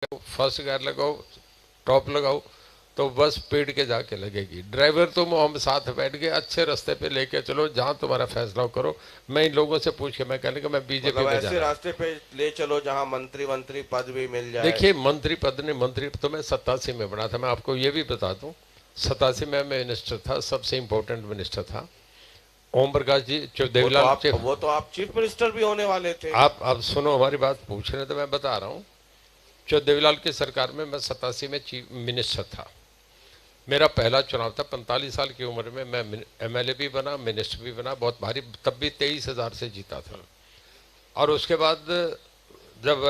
First gear लगाओ, top लगाओ, तो बस पेड़ के जाके लगेगी। ड्राइवर तुम हम साथ बैठ के अच्छे रास्ते पे लेके चलो, जहां तुम्हारा फैसला करो। मैं इन लोगों से पूछ के मैं कहने का मैं बीजेपी मतलब में ऐसे जाना है। रास्ते पे ले चलो जहां मंत्री मंत्री पद भी मिल जाए। देखिए मंत्री पद नहीं, मंत्री तो मैं 87 में बना था। मैं आपको ये भी बता दूं, 87 में मैं मिनिस्टर था, सबसे इम्पोर्टेंट मिनिस्टर था। ओम प्रकाश जी जो देवीलाल से। वो तो आप चीफ मिनिस्टर भी होने वाले थे। आप सुनो, हमारी बात पूछ रहे हैं तो मैं बता रहा हूँ। जो देवीलाल की सरकार में मैं 87 में चीफ मिनिस्टर था। मेरा पहला चुनाव था, 45 साल की उम्र में मैं एमएलए भी बना, मिनिस्टर भी बना, बहुत भारी, तब भी 23,000 से जीता था। और उसके बाद जब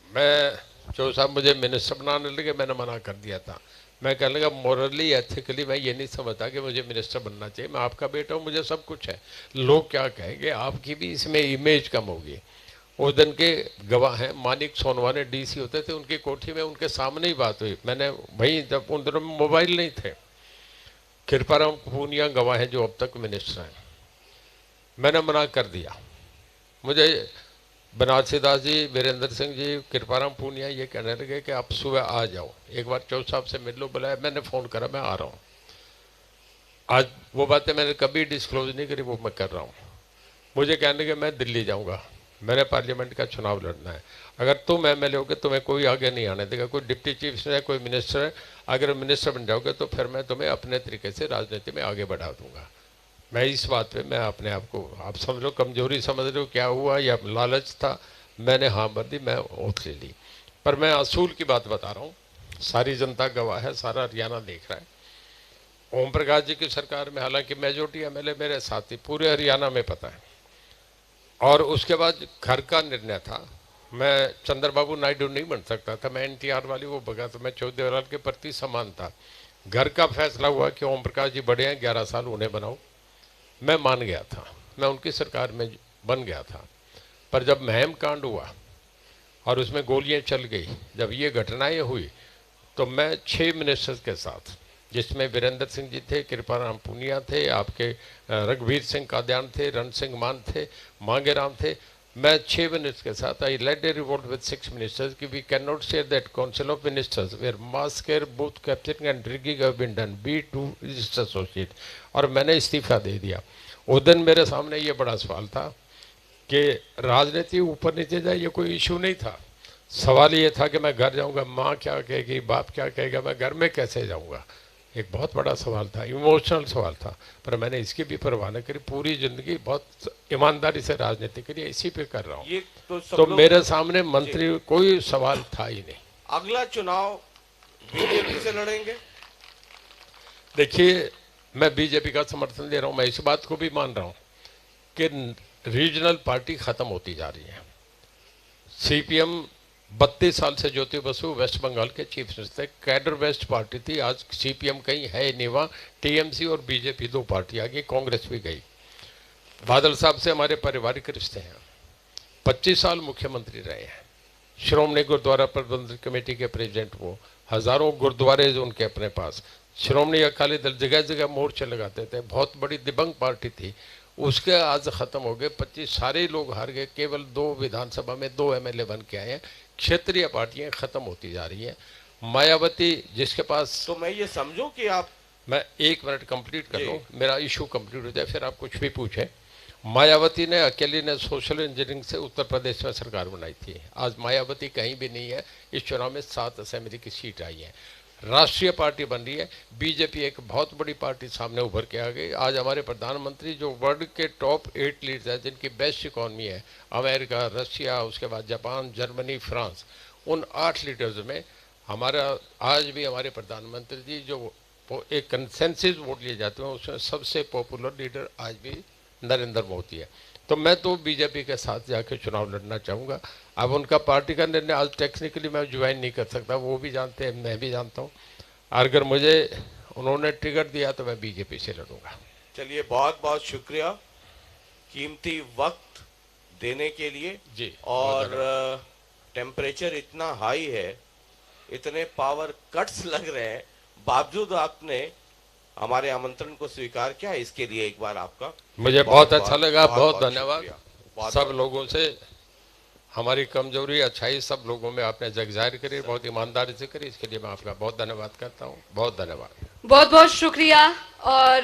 मैं जो साहब मुझे मिनिस्टर बनाने लगे, मैंने मना कर दिया था। मैं कहने लगा मोरली एथिकली मैं ये नहीं समझता कि मुझे मिनिस्टर बनना चाहिए। मैं आपका बेटा हूँ, मुझे सब कुछ है। लोग क्या कहेंगे, आपकी भी इसमें इमेज कम होगी। उस दिन के गवाह हैं, मानिक सोनवाने डीसी होते थे, उनकी कोठी में उनके सामने ही बात हुई। मैंने वहीं, जब उन दिनों में मोबाइल नहीं थे, कृपाराम पूनिया गवाह हैं जो अब तक मिनिस्टर हैं, मैंने मना कर दिया। मुझे बनारसी दास जी, वीरेंद्र सिंह जी, कृपाराम पूनिया ये कहने लगे कि आप सुबह आ जाओ, एक बार चौथ साहब से मिल लो। बुलाया, मैंने फ़ोन करा, मैं आ रहा हूँ। आज वो बातें मैंने कभी डिस्क्लोज नहीं करी, वो मैं कर रहा हूँ। मुझे कहने लगे मैं दिल्ली जाऊँगा, मैंने पार्लियामेंट का चुनाव लड़ना है। अगर तुम एमएलए होगे तुम्हें कोई आगे नहीं आने देगा, कोई डिप्टी चीफ है, कोई मिनिस्टर है। अगर मिनिस्टर बन जाओगे तो फिर मैं तुम्हें अपने तरीके से राजनीति में आगे बढ़ा दूंगा। मैं इस बात पे मैं अपने आप को, आप समझ लो कमजोरी समझ रहे हो क्या हुआ, या लालच था, मैंने हाँ भर दी, मैं ओथ ले ली। पर मैं असूल की बात बता रहा हूँ, सारी जनता गवाह है, सारा हरियाणा देख रहा है। ओम प्रकाश जी की सरकार में हालांकि मेजोरिटी एमएलए मेरे साथी, पूरे हरियाणा में पता है। और उसके बाद घर का निर्णय था, मैं चंद्रबाबू नायडू नहीं बन सकता था, मैं एनटीआर वाली वो बगा, तो मैं चौधरी के प्रति समान था। घर का फैसला हुआ कि ओम प्रकाश जी बड़े हैं, 11 साल उन्हें बनाओ। मैं मान गया था, मैं उनकी सरकार में बन गया था। पर जब महम कांड हुआ और उसमें गोलियां चल गई, जब ये घटनाएं हुई, तो मैं 6 मिनिस्टर्स के साथ, जिसमें वीरेंद्र सिंह जी थे, कृपाराम पुनिया थे, आपके रघुवीर सिंह काद्यान थे, रण सिंह मान थे, मांगेराम थे, मैं 6 मिनिस्टर्स के साथ I led a revolt with 6 ministers कि we can not share that council of ministers where mass care booth capturing and rigging have been done be to register associate. और मैंने इस्तीफा दे दिया। उस दिन मेरे सामने ये बड़ा सवाल था कि राजनीति ऊपर नीचे जाए, ये कोई इशू नहीं था। सवाल ये था कि मैं घर जाऊंगा, माँ क्या कहेगी, बाप क्या कहेगा, मैं घर में कैसे जाऊंगा। एक बहुत बड़ा सवाल था, इमोशनल सवाल था। पर मैंने इसकी भी परवाह न करी, पूरी जिंदगी बहुत ईमानदारी से राजनीति करी, इसी पे कर रहा हूँ। ये तो सब तो लोग। मेरे सामने जी। मंत्री कोई सवाल था ही नहीं। अगला चुनाव बीजेपी से लड़ेंगे। देखिए, मैं बीजेपी का समर्थन दे रहा हूँ, मैं इस बात को भी मान रहा हूँ कि रीजनल पार्टी खत्म होती जा रही है। सीपीएम 32 साल से ज्योति बसु वेस्ट बंगाल के चीफ मिनिस्टर थे, कैडर वेस्ट पार्टी थी। आज सीपीएम कहीं है नहीं, वहाँ टीएमसी और बीजेपी दो पार्टी आ गई, कांग्रेस भी गई। बादल साहब से हमारे पारिवारिक रिश्ते हैं, 25 साल मुख्यमंत्री रहे हैं, श्रोमणी गुरुद्वारा प्रबंधक कमेटी के प्रेसिडेंट वो, हजारों गुरुद्वारे उनके अपने पास। श्रोमणी अकाली दल जगह जगह मोर्चे लगाते थे, बहुत बड़ी दिबंग पार्टी थी, उसके आज खत्म हो गए। 25 सारे लोग हार गए, केवल 2 विधानसभा में 2 एमएलए बन के आए हैं। क्षेत्रीय पार्टियां खत्म होती जा रही हैं। मायावती जिसके पास, तो मैं ये समझूं कि आप। मैं 1 मिनट कंप्लीट कर जी। लूँ, मेरा इशू कंप्लीट हो जाए, फिर आप कुछ भी पूछें। मायावती ने अकेली ने सोशल इंजीनियरिंग से उत्तर प्रदेश में सरकार बनाई थी। आज मायावती कहीं भी नहीं है। इस चुनाव में 7 असेंबली की सीट आई है, राष्ट्रीय पार्टी बन रही है। बीजेपी एक बहुत बड़ी पार्टी सामने उभर के आ गई। आज हमारे प्रधानमंत्री जो वर्ल्ड के टॉप 8 लीडर्स हैं, जिनकी बेस्ट इकॉनमी है, अमेरिका, रशिया, उसके बाद जापान, जर्मनी, फ्रांस, उन 8 लीडर्स में हमारा आज भी हमारे प्रधानमंत्री जी जो एक कंसेंसस वोट लिए जाते हैं, उसमें सबसे पॉपुलर लीडर आज भी नरेंद्र मोदी है। तो मैं तो बीजेपी के साथ जाके चुनाव लड़ना चाहूँगा। अब उनका पार्टी का निर्णय आज टेक्निकली मैं ज्वाइन नहीं कर सकता, वो भी जानते हैं, मैं भी जानता हूँ। अगर मुझे उन्होंने ट्रिगर दिया तो मैं बीजेपी से लड़ूंगा। चलिए, बहुत बहुत शुक्रिया कीमती वक्त देने के लिए। जी, और टेम्परेचर इतना हाई है, इतने पावर कट्स लग रहे हैं, बावजूद आपने हमारे आमंत्रण को स्वीकार किया, इसके लिए एक बार आपका मुझे बहुत अच्छा लगा, बहुत धन्यवाद शुक्रिया। बहुत सब बहुत लोगों से। हमारी कमजोरी अच्छाई सब लोगों में आपने जग जाहिर करी, बहुत ईमानदारी से करी, इसके लिए मैं आपका बहुत धन्यवाद करता हूँ। बहुत धन्यवाद। बहुत बहुत शुक्रिया और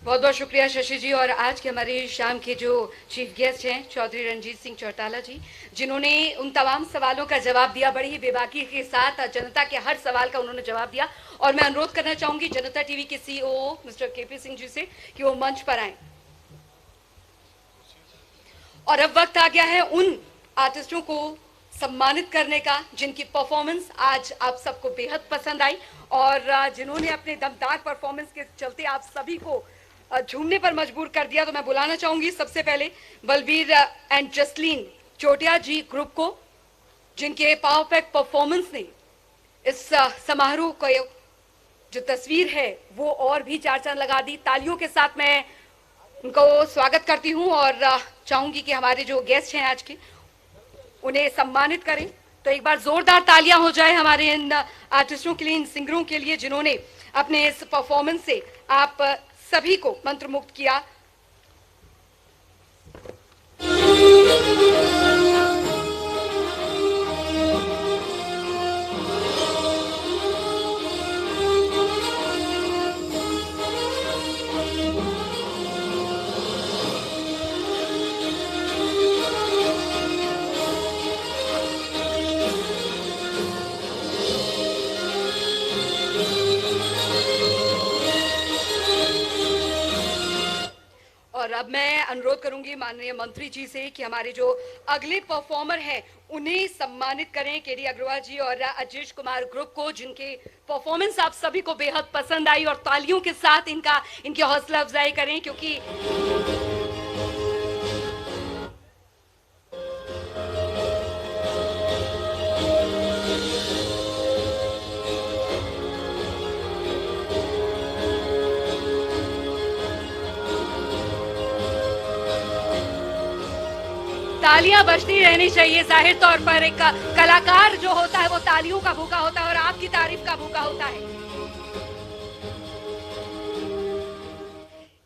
बहुत बहुत शुक्रिया शशि जी। और आज के हमारे शाम के जो चीफ गेस्ट हैं चौधरी रणजीत सिंह चौटाला जी, जिन्होंने उन तमाम सवालों का जवाब दिया, बड़ी ही बेबाकी के साथ जनता के हर सवाल का उन्होंने जवाब दिया। और मैं अनुरोध करना चाहूंगी जनता टीवी के CEO mister KP Singh ji से कि वो मंच पर आए। और अब वक्त आ गया है उन आर्टिस्टों को सम्मानित करने का जिनकी परफॉर्मेंस आज आप सबको बेहद पसंद आई और जिन्होंने अपने दमदार परफॉर्मेंस के चलते आप सभी को झूमने पर मजबूर कर दिया। तो मैं बुलाना चाहूंगी सबसे पहले बलबीर एंड जसलीन चोटिया जी ग्रुप को, जिनके पावर पैक परफॉर्मेंस ने इस समारोह को जो तस्वीर है वो और भी चार चांद लगा दी। तालियों के साथ मैं उनको स्वागत करती हूं और चाहूंगी कि हमारे जो गेस्ट हैं आज के उन्हें सम्मानित करें। तो एक बार जोरदार तालियां हो जाए हमारे इन आर्टिस्टों के लिए, इन सिंगरों के लिए जिन्होंने अपने इस परफॉर्मेंस से आप सभी को मंत्रमुग्ध किया। और अब मैं अनुरोध करूंगी माननीय मंत्री जी से कि हमारे जो अगले परफॉर्मर हैं उन्हें सम्मानित करें। केडी अग्रवाल जी और अजीज कुमार ग्रुप को, जिनके परफॉर्मेंस आप सभी को बेहद पसंद आई, और तालियों के साथ इनकी हौसला अफजाई करें क्योंकि तालियां बजती रहनी चाहिए। जाहिर तौर पर एक कलाकार जो होता है वो तालियों का भूखा होता है और आपकी तारीफ का भूखा होता है।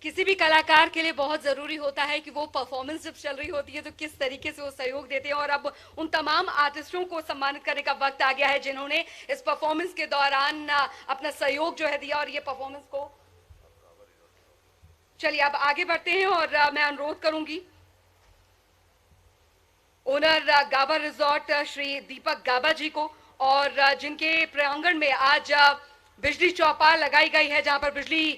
किसी भी कलाकार के लिए बहुत जरूरी होता है कि वो परफॉर्मेंस जब चल रही होती है तो किस तरीके से वो सहयोग देते हैं। और अब उन तमाम आर्टिस्टों को सम्मानित करने का वक्त आ गया है जिन्होंने इस परफॉर्मेंस के दौरान अपना सहयोग जो है दिया और ये परफॉर्मेंस को। चलिए अब आगे बढ़ते हैं और मैं अनुरोध करूंगी ओनर गाबा रिजॉर्ट श्री दीपक गाबा जी को, और जिनके प्रांगण में आज बिजली चौपाल लगाई गई है जहां पर बिजली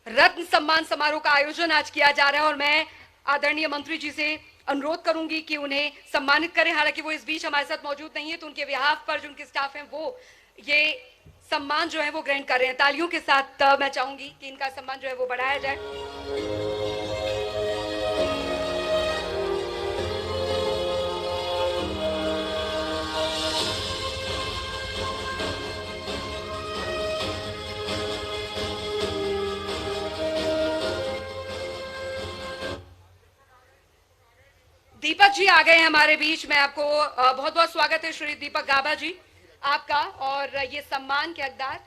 रत्न सम्मान समारोह का आयोजन आज किया जा रहा है। और मैं आदरणीय मंत्री जी से अनुरोध करूंगी कि उन्हें सम्मानित करें। हालांकि वो इस बीच हमारे साथ मौजूद नहीं है तो उनके बिहाफ पर जो उनके स्टाफ हैं वो ये सम्मान जो है वो ग्रहण कर रहे हैं। तालियों के साथ मैं चाहूंगी कि इनका सम्मान जो है वो बढ़ाया जाए। दीपक जी आ गए हैं हमारे बीच। मैं आपको बहुत बहुत स्वागत है श्री दीपक गाबा जी आपका, और ये सम्मान के हकदार।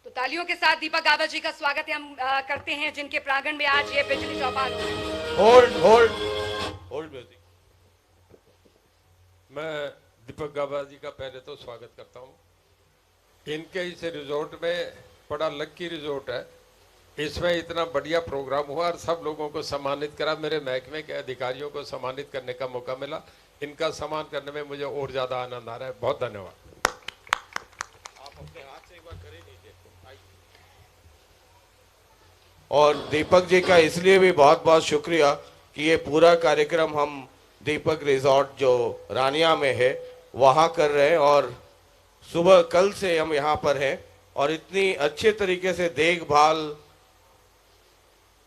तो तालियों के साथ दीपक गाबा जी का स्वागत है हम करते हैं जिनके प्रांगण में आज ये बिजली चौपाल हो रही है। Hold music. मैं दीपक गाबा जी का पहले तो स्वागत करता हूँ। इनके इस रिजोर्ट में बड़ा लक्की रिजोर्ट है, इसमें इतना बढ़िया प्रोग्राम हुआ और सब लोगों को सम्मानित करा। मेरे महकमे के अधिकारियों को सम्मानित करने का मौका मिला। इनका सम्मान करने में मुझे और ज्यादा आनंद आ रहा है। बहुत धन्यवाद। आप अपने हाथ से एक बार कर ही लीजिए। और दीपक जी का इसलिए भी बहुत बहुत शुक्रिया कि ये पूरा कार्यक्रम हम दीपक रिजॉर्ट जो रानिया में है वहाँ कर रहे हैं, और सुबह कल से हम यहाँ पर हैं और इतनी अच्छे तरीके से देखभाल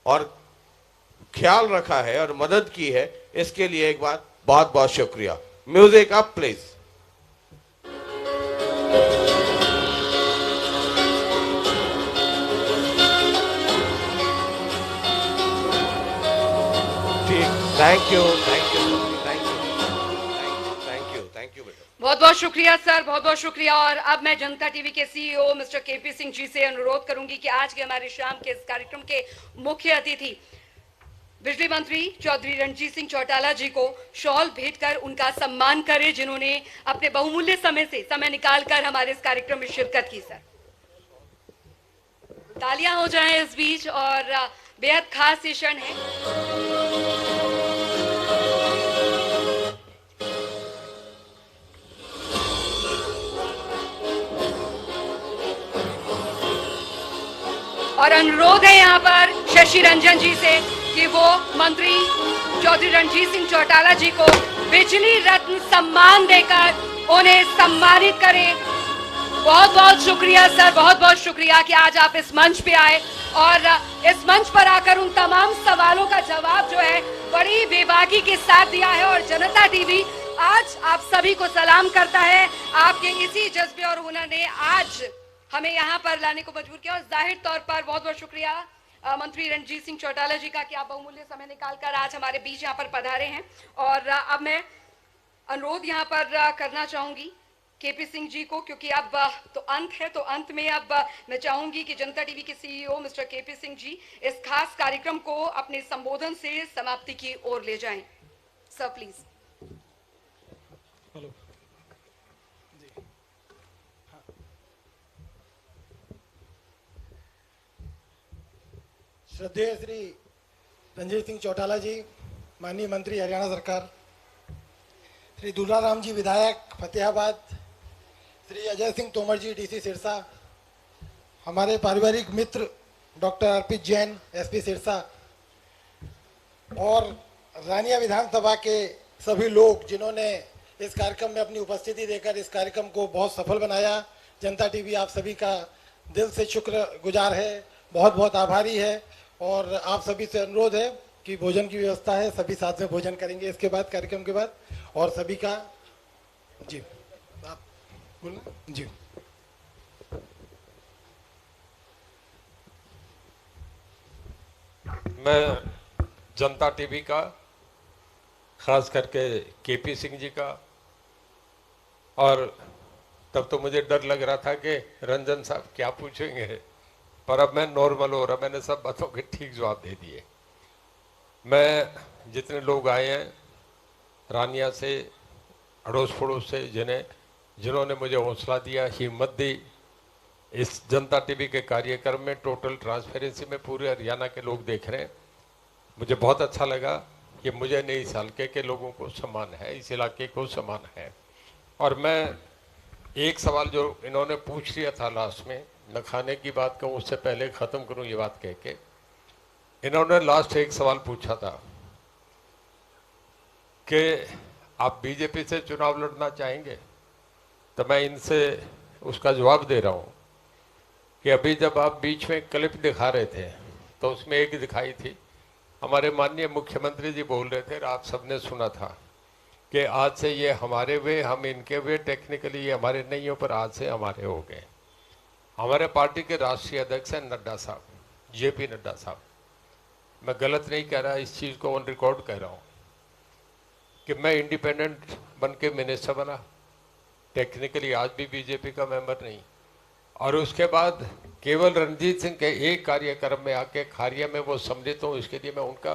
और ख्याल रखा है और मदद की है, इसके लिए एक बार बहुत बहुत शुक्रिया। Music up please. ठीक, thank you thank you thank you thank you thank you बेटा। बहुत बहुत शुक्रिया सर, बहुत बहुत शुक्रिया। और अब मैं जनता टीवी के CEO mister KP Singh ji से अनुरोध करूंगी कि आज के हमारे शाम के इस कार्यक्रम के मुख्य अतिथि बिजली मंत्री चौधरी रणजीत सिंह चौटाला जी को शॉल भेंट कर उनका सम्मान करें, जिन्होंने अपने बहुमूल्य समय से समय निकालकर हमारे इस कार्यक्रम में शिरकत की। सर, तालियां हो जाएं इस बीच, और बेहद खास ये क्षण है। और अनुरोध है यहाँ पर शशि रंजन जी से कि वो मंत्री चौधरी रणजीत सिंह चौटाला जी को बिजली रत्न सम्मान देकर उन्हें सम्मानित करें। बहुत बहुत शुक्रिया सर, बहुत बहुत शुक्रिया कि आज आप इस मंच पे आए और इस मंच पर आकर उन तमाम सवालों का जवाब जो है बड़ी बेबाकी के साथ दिया है। और जनता टीवी आज आप सभी को सलाम करता है। आपके इसी जज्बे और हुनर ने आज हमें यहाँ पर लाने को मजबूर किया। और जाहिर तौर पर बहुत बहुत शुक्रिया मंत्री रणजीत सिंह चौटाला जी का कि आप बहुमूल्य समय निकालकर आज हमारे बीच यहाँ पर पधारे हैं। और अब मैं अनुरोध यहाँ पर करना चाहूंगी केपी सिंह जी को, क्योंकि अब तो अंत है, तो अंत में अब मैं चाहूंगी कि जनता टीवी के CEO mister KP Singh ji इस खास कार्यक्रम को अपने संबोधन से समाप्ति की ओर ले जाएं। Sir please. हेलो। श्रद्धेय श्री रणजीत सिंह चौटाला जी, माननीय मंत्री हरियाणा सरकार, श्री दुलाराम जी विधायक फतेहाबाद, श्री अजय सिंह तोमर जी डीसी सिरसा, हमारे पारिवारिक मित्र डॉक्टर अर्पित जैन एसपी सिरसा, और रानिया विधानसभा के सभी लोग जिन्होंने इस कार्यक्रम में अपनी उपस्थिति देकर इस कार्यक्रम को बहुत सफल बनाया। जनता टीवी आप सभी का दिल से शुक्रगुजार है, बहुत बहुत आभारी है। और आप सभी से अनुरोध है कि भोजन की व्यवस्था है, सभी साथ में भोजन करेंगे इसके बाद, कार्यक्रम के बाद। और सभी का जी आप बोलना जी। मैं जनता टीवी का, खास करके केपी सिंह जी का, और तब तो मुझे डर लग रहा था कि रंजन साहब क्या पूछेंगे, पर अब मैं नॉर्मल हो रहा, मैंने सब बातों के ठीक जवाब दे दिए। मैं जितने लोग आए हैं रानिया से, अड़ोस पड़ोस से, जिन्होंने मुझे हौसला दिया, हिम्मत दी, इस जनता टीवी के कार्यक्रम में टोटल ट्रांसपेरेंसी में पूरे हरियाणा के लोग देख रहे हैं। मुझे बहुत अच्छा लगा कि मुझे नहीं, इस हल्के के लोगों को सम्मान है, इस इलाके को सम्मान है। और मैं एक सवाल जो इन्होंने पूछ लिया था लास्ट में, न खाने की बात कहूँ उससे पहले ख़त्म करूँ ये बात कह के, इन्होंने लास्ट एक सवाल पूछा था कि आप बीजेपी से चुनाव लड़ना चाहेंगे। तो मैं इनसे उसका जवाब दे रहा हूँ कि अभी जब आप बीच में क्लिप दिखा रहे थे तो उसमें एक दिखाई थी, हमारे माननीय मुख्यमंत्री जी बोल रहे थे, आप सबने सुना था कि आज से ये हमारे वे, हम इनके वे, टेक्निकली ये हमारे नहीं हो, पर आज से हमारे हो गए। हमारे पार्टी के राष्ट्रीय अध्यक्ष हैं नड्डा साहब, जेपी नड्डा साहब। मैं गलत नहीं कह रहा, इस चीज़ को ऑन रिकॉर्ड कह रहा हूँ कि मैं इंडिपेंडेंट बन के मिनिस्टर बना, टेक्निकली आज भी बीजेपी का मेंबर नहीं। और उसके बाद केवल रणजीत सिंह के एक कार्यक्रम में आके खारिया में वो सम्मिलित हूँ, इसके लिए मैं उनका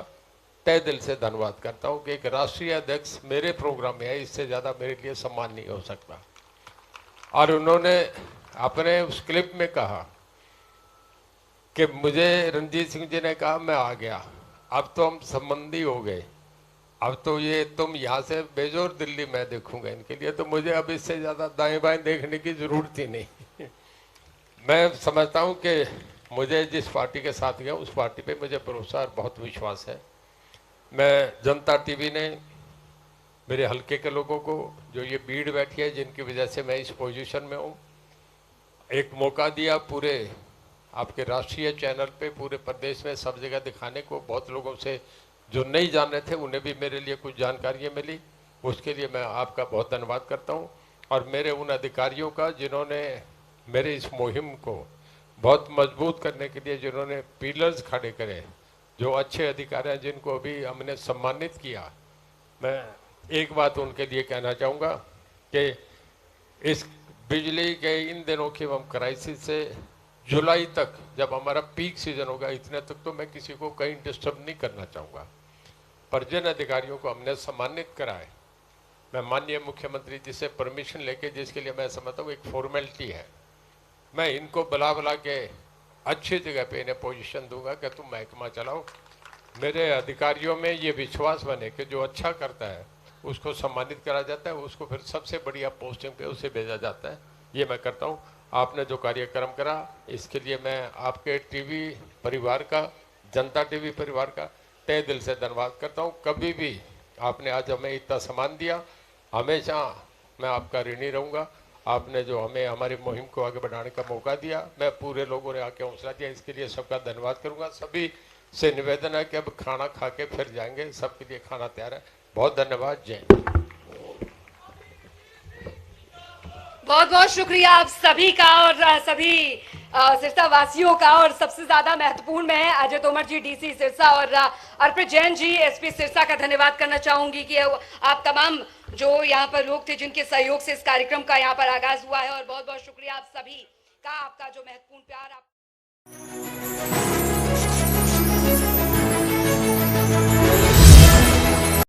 तहे दिल से धन्यवाद करता हूँ कि एक राष्ट्रीय अध्यक्ष मेरे प्रोग्राम में है, इससे ज़्यादा मेरे लिए सम्मान नहीं हो सकता। और उन्होंने अपने उस क्लिप में कहा कि मुझे रणजीत सिंह जी ने कहा मैं आ गया, अब तो हम संबंधी हो गए, अब तो ये तुम यहाँ से भेजो और दिल्ली मैं देखूंगा इनके लिए, तो मुझे अब इससे ज़्यादा दाएं बाएं देखने की ज़रूरत ही नहीं। मैं समझता हूँ कि मुझे जिस पार्टी के साथ गया उस पार्टी पे मुझे भरोसा और बहुत विश्वास है। मैं जनता टीवी ने मेरे हल्के के लोगों को, जो ये भीड़ बैठी है जिनकी वजह से मैं इस पोजीशन में हूँ, एक मौका दिया पूरे आपके राष्ट्रीय चैनल पे, पूरे प्रदेश में सब जगह दिखाने को। बहुत लोगों से जो नहीं जान रहे थे उन्हें भी मेरे लिए कुछ जानकारियाँ मिली, उसके लिए मैं आपका बहुत धन्यवाद करता हूँ। और मेरे उन अधिकारियों का जिन्होंने मेरे इस मुहिम को बहुत मजबूत करने के लिए जिन्होंने पिलर्स खड़े करे, जो अच्छे अधिकारी हैं जिनको अभी हमने सम्मानित किया, मैं एक बात उनके लिए कहना चाहूँगा कि इस बिजली के इन दिनों की हम क्राइसिस से जुलाई तक, जब हमारा पीक सीजन होगा, इतने तक तो मैं किसी को कहीं डिस्टर्ब नहीं करना चाहूँगा। परिजन अधिकारियों को हमने सम्मानित करा है। मैं माननीय मुख्यमंत्री जी से परमिशन लेके, जिसके लिए मैं समझता हूँ एक फॉर्मेलिटी है, मैं इनको बुला के अच्छी जगह पे इन्हें पोजीशन दूंगा कि तुम महकमा चलाओ। मेरे अधिकारियों में ये विश्वास बने कि जो अच्छा करता है उसको सम्मानित करा जाता है, उसको फिर सबसे बढ़िया पोस्टिंग पे उसे भेजा जाता है। ये मैं करता हूँ। आपने जो कार्यक्रम करा इसके लिए मैं आपके टीवी परिवार का, जनता टीवी परिवार का तहे दिल से धन्यवाद करता हूँ। कभी भी आपने आज हमें इतना सम्मान दिया, हमेशा मैं आपका ऋणी रहूँगा। आपने जो हमें हमारी मुहिम को आगे बढ़ाने का मौका दिया, मैं पूरे लोगों ने आके हौसला दिया, इसके लिए सबका धन्यवाद करूँगा। सभी से निवेदन है कि अब खाना खा के फिर जाएंगे, सबके लिए खाना तैयार है। बहुत धन्यवाद। जय हिंद। बहुत बहुत शुक्रिया आप सभी का और सभी सिरसा वासियों का। और सबसे ज्यादा महत्वपूर्ण मैं अजय तोमर जी, डीसी सिरसा, और अर्पित जैन जी, एसपी सिरसा का धन्यवाद करना चाहूंगी कि आप तमाम जो यहाँ पर लोग थे जिनके सहयोग से इस कार्यक्रम का यहाँ पर आगाज हुआ है। और बहुत बहुत शुक्रिया आप सभी का, आपका जो महत्वपूर्ण प्यार। आप